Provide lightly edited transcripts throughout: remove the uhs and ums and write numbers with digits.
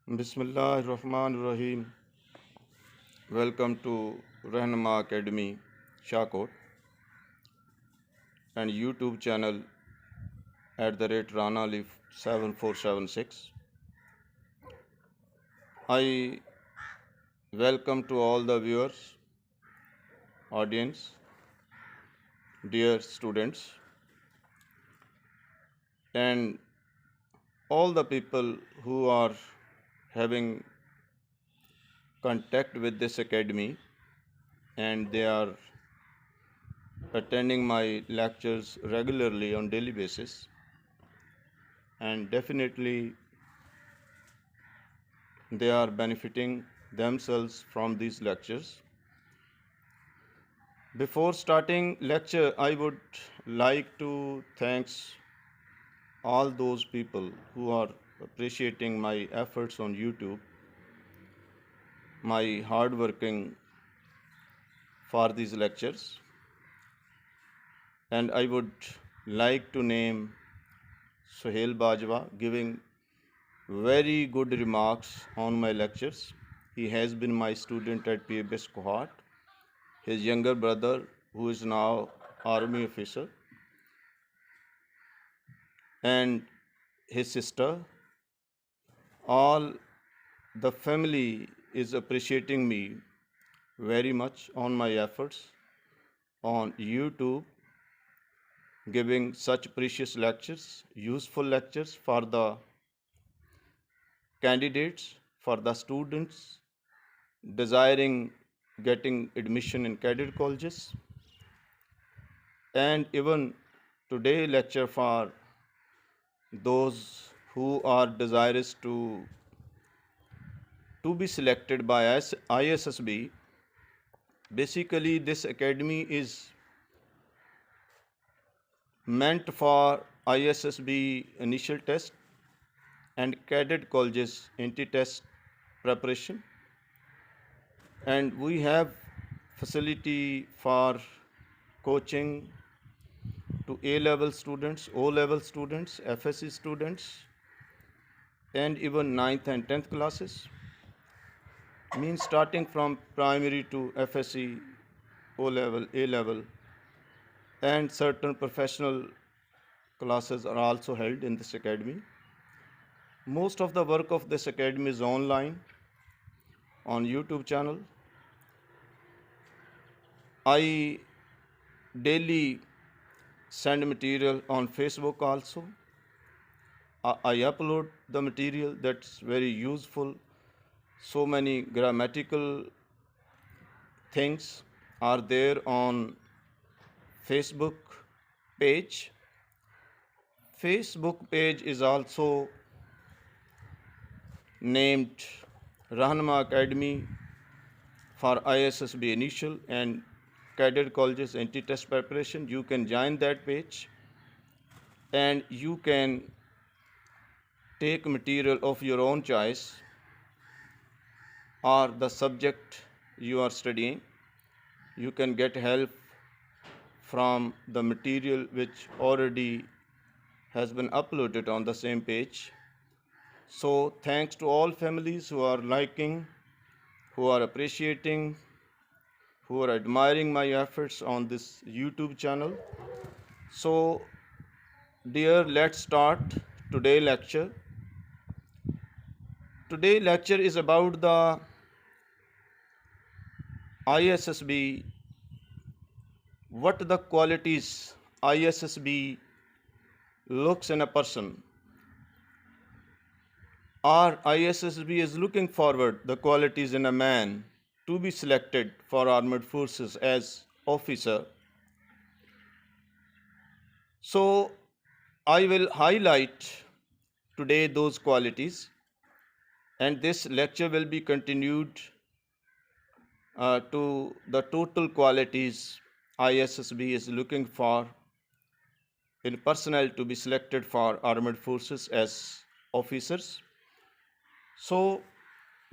Bismillahirrahmanirrahim. Welcome to Rahnama Academy, Shakot, and YouTube channel @Rana Leaf 7476. I welcome to all the viewers, audience, dear students, and all the people who are having contact with this academy and they are attending my lectures regularly on daily basis, and definitely they are benefiting themselves from these lectures. Before starting lecture, I would like to thanks all those people who are appreciating my efforts on YouTube, my hard working for these lectures, and I would like to name Sohail Bajwa giving very good remarks on my lectures. He has been my student at PBS cohort. His younger brother, who is now army officer, and his sister, all the family is appreciating me very much on my efforts on YouTube, giving such precious lectures, useful lectures for the candidates, for the students desiring getting admission in cadet colleges, and even today lecture for those who are desirous to be selected by ISSB. Basically, this academy is meant for ISSB initial test and cadet colleges anti-test preparation, and we have facility for coaching to A-level students, O-level students, FSC students, and even 9th and 10th classes. Means starting from primary to FSC, O-level, A-level, and certain professional classes are also held in this academy. Most of the work of this academy is online on YouTube channel. I daily send material on Facebook also. I upload the material that's very useful. So many grammatical things are there on Facebook page. Facebook page is also named Rahnama Academy for ISSB initial and cadet colleges anti-test preparation. You can join that page and you can take material of your own choice or the subject you are studying. You can get help from the material which already has been uploaded on the same page. So thanks to all families who are liking, who are appreciating, who are admiring my efforts on this YouTube channel. So dear, let's start today's lecture. Today's lecture is about the ISSB, what the qualities ISSB looks in a person, or ISSB is looking forward the qualities in a man to be selected for armed forces as officer. So I will highlight today those qualities, and this lecture will be continued to the total qualities ISSB is looking for in personnel to be selected for armed forces as officers. So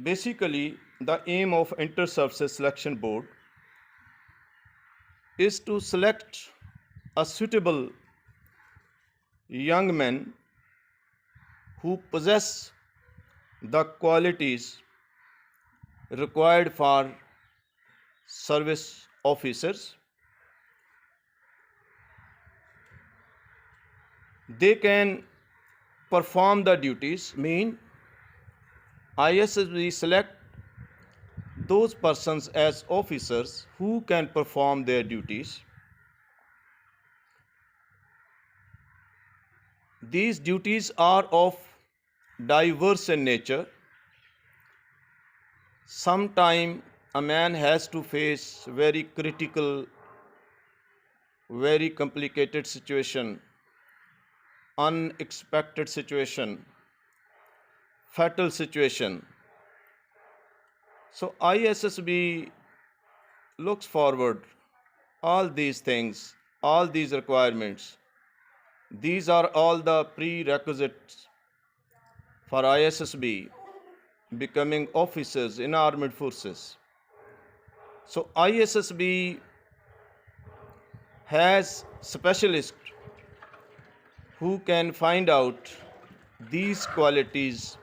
basically, the aim of Inter-Services Selection Board is to select a suitable young men who possess the qualities required for service officers. They can perform the duties, mean ISSB select those persons as officers who can perform their duties. These duties are of diverse in nature. Sometimes a man has to face very critical, very complicated situation, unexpected situation, fatal situation. So ISSB looks forward all these things, all these requirements. These are all the prerequisites for ISSB becoming officers in armed forces. So ISSB has specialists who can find out these qualities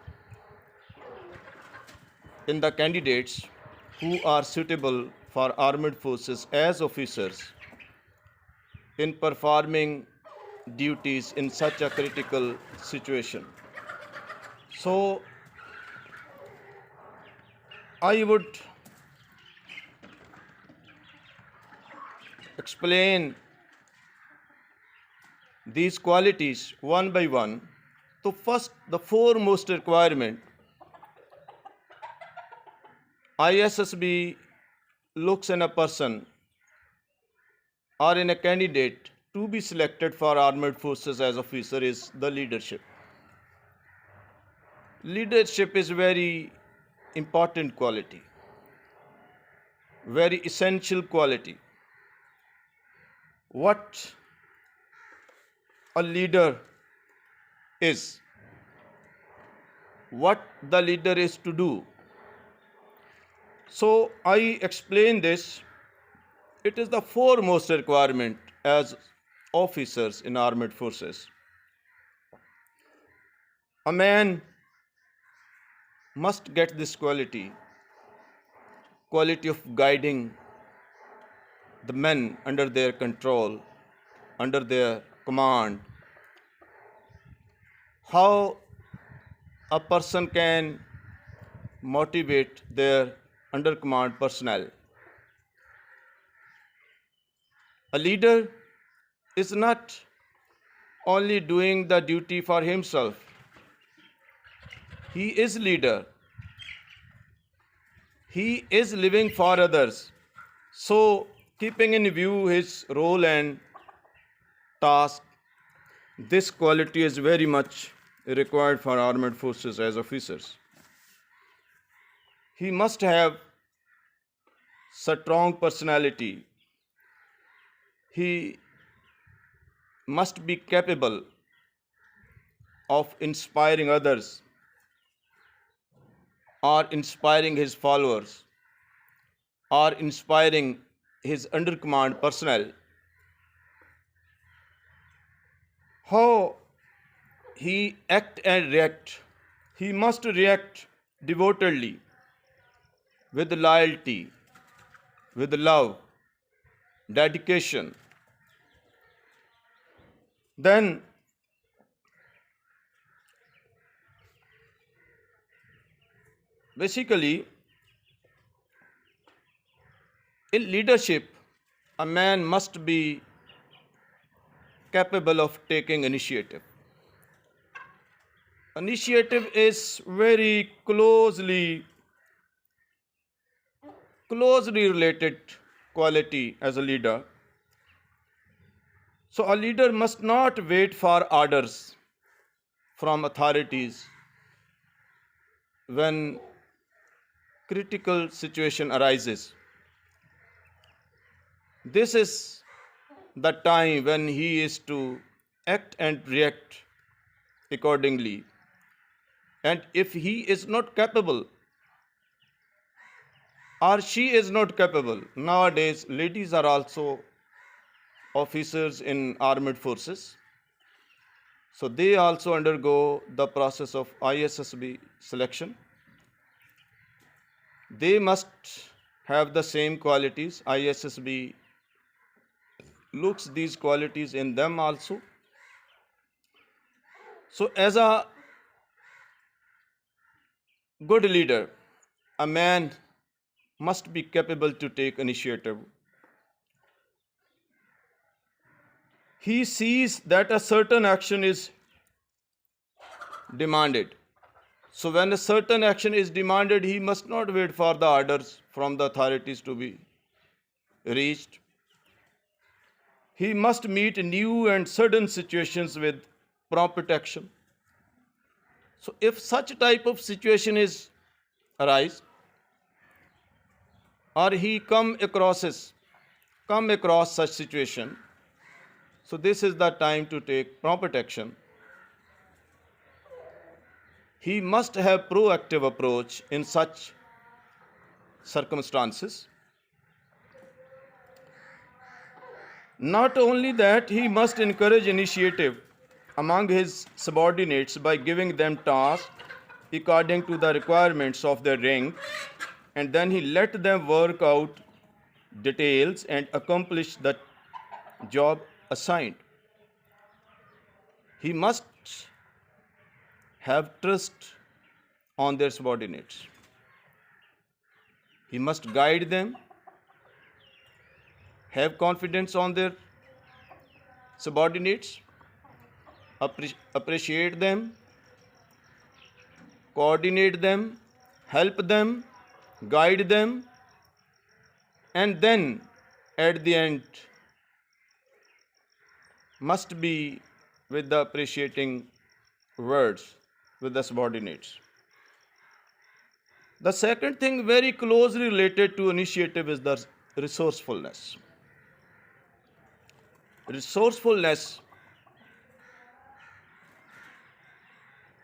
in the candidates who are suitable for armed forces as officers in performing duties in such a critical situation. So I would explain these qualities one by one. So first, the foremost requirement, ISSB looks in a person or in a candidate to be selected for armed forces as officer is the leadership. Leadership is very important quality, very essential quality. What a leader is, what the leader is to do. So I explain this. It is the foremost requirement as officers in armed forces. A man must get this quality of guiding the men under their control, under their command. How a person can motivate their under command personnel. A leader is not only doing the duty for himself. He is leader. He is living for others. So, keeping in view his role and task, this quality is very much required for armed forces as officers. He must have strong personality. He must be capable of inspiring others or inspiring his followers or inspiring his under command personnel. How he act and react. He must react devotedly, with loyalty, with love, dedication. Then basically in leadership a man must be capable of taking initiative. Initiative is very closely related quality as a leader. So a leader must not wait for orders from authorities when critical situation arises. This is the time when he is to act and react accordingly. And if he is not capable or she is not capable, nowadays ladies are also officers in armed forces. So they also undergo the process of ISSB selection. They must have the same qualities. ISSB looks these qualities in them also. So as a good leader, a man must be capable to take initiative. He sees that a certain action is demanded. So when a certain action is demanded, he must not wait for the orders from the authorities to be reached. He must meet new and sudden situations with prompt action. So if such type of situation is arise, or he come across such situation, so this is the time to take prompt action. He must have proactive approach in such circumstances. Not only that, he must encourage initiative among his subordinates by giving them tasks according to the requirements of their rank, and then he let them work out details and accomplish the job assigned. He must have trust on their subordinates. He must guide them, have confidence on their subordinates, appreciate them, coordinate them, help them, guide them, and then at the end must be with the appreciating words with the subordinates. The second thing very closely related to initiative is the resourcefulness. Resourcefulness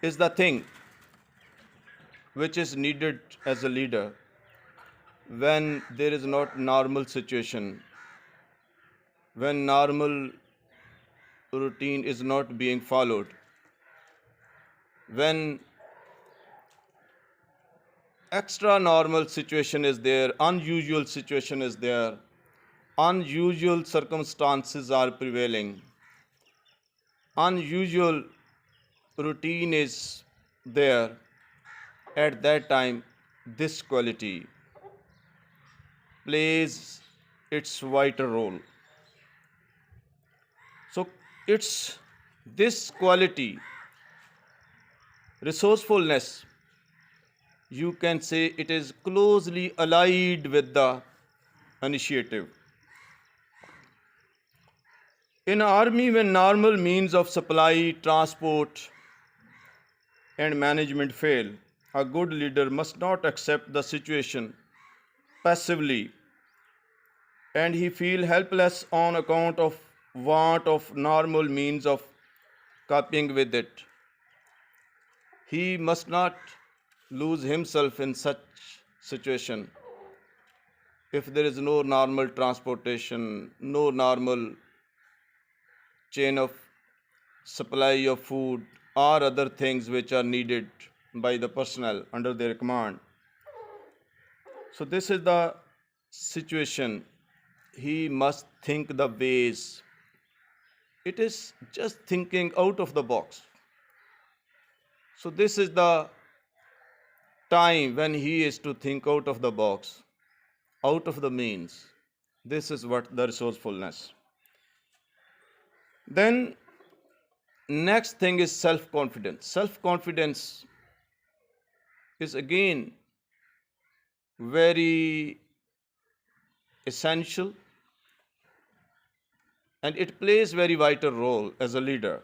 is the thing which is needed as a leader when there is not normal situation, when normal routine is not being followed, when extra normal situation is there, unusual situation is there, unusual circumstances are prevailing, unusual routine is there. At that time, this quality plays its vital role. So it's this quality, resourcefulness, you can say it is closely allied with the initiative. In army, when normal means of supply, transport, and management fail, a good leader must not accept the situation passively and he feel helpless on account of want of normal means of coping with it. He must not lose himself in such situation. If there is no normal transportation, no normal chain of supply of food or other things which are needed by the personnel under their command. So this is the situation. He must think the ways. It is just thinking out of the box. So this is the time when he is to think out of the box, out of the means. This is what the resourcefulness. Then next thing is self-confidence. Self-confidence is again very essential and it plays very vital role as a leader.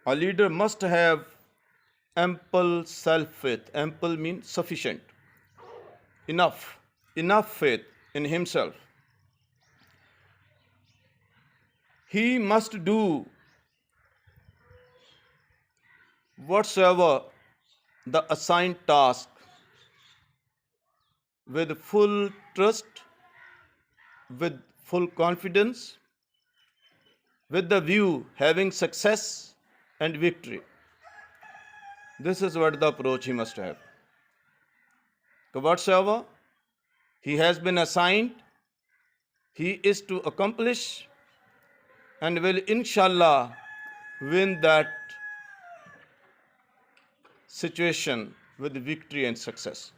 A leader must have ample self-faith. Ample means sufficient, enough faith in himself. He must do whatsoever the assigned task with full trust, with full confidence, with the view having success and victory. This is what the approach he must have. So whatsoever he has been assigned, he is to accomplish and will inshallah win that situation with victory and success.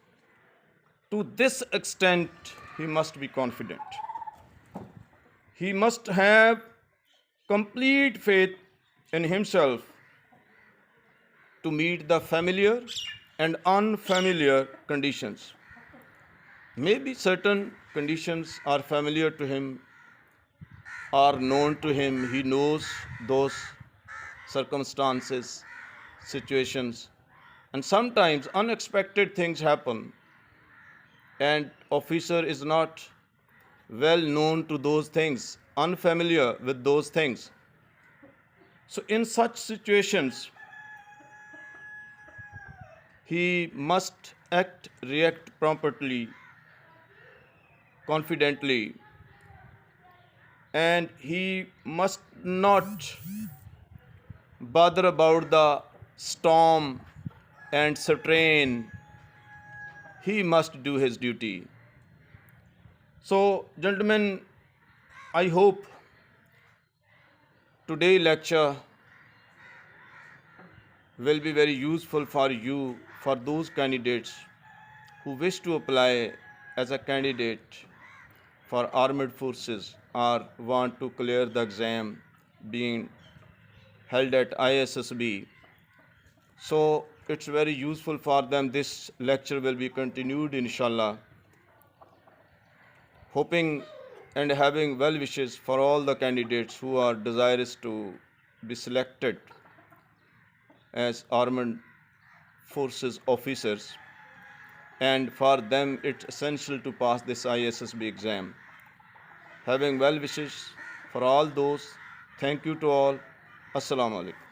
To this extent, he must be confident. He must have complete faith in himself to meet the familiar and unfamiliar conditions. Maybe certain conditions are familiar to him, are known to him. He knows those circumstances, situations, and sometimes unexpected things happen, and officer is not well known to those things, unfamiliar with those things. So in such situations, he must react promptly, confidently, and he must not bother about the storm and strain. He must do his duty. So, gentlemen, I hope today's lecture will be very useful for you, for those candidates who wish to apply as a candidate for armed forces or want to clear the exam being held at ISSB. So it's very useful for them. This lecture will be continued inshallah. Hoping and having well wishes for all the candidates who are desirous to be selected as armed forces officers, and for them it's essential to pass this ISSB exam. Having well wishes for all those. Thank you to all. Assalamu alaikum.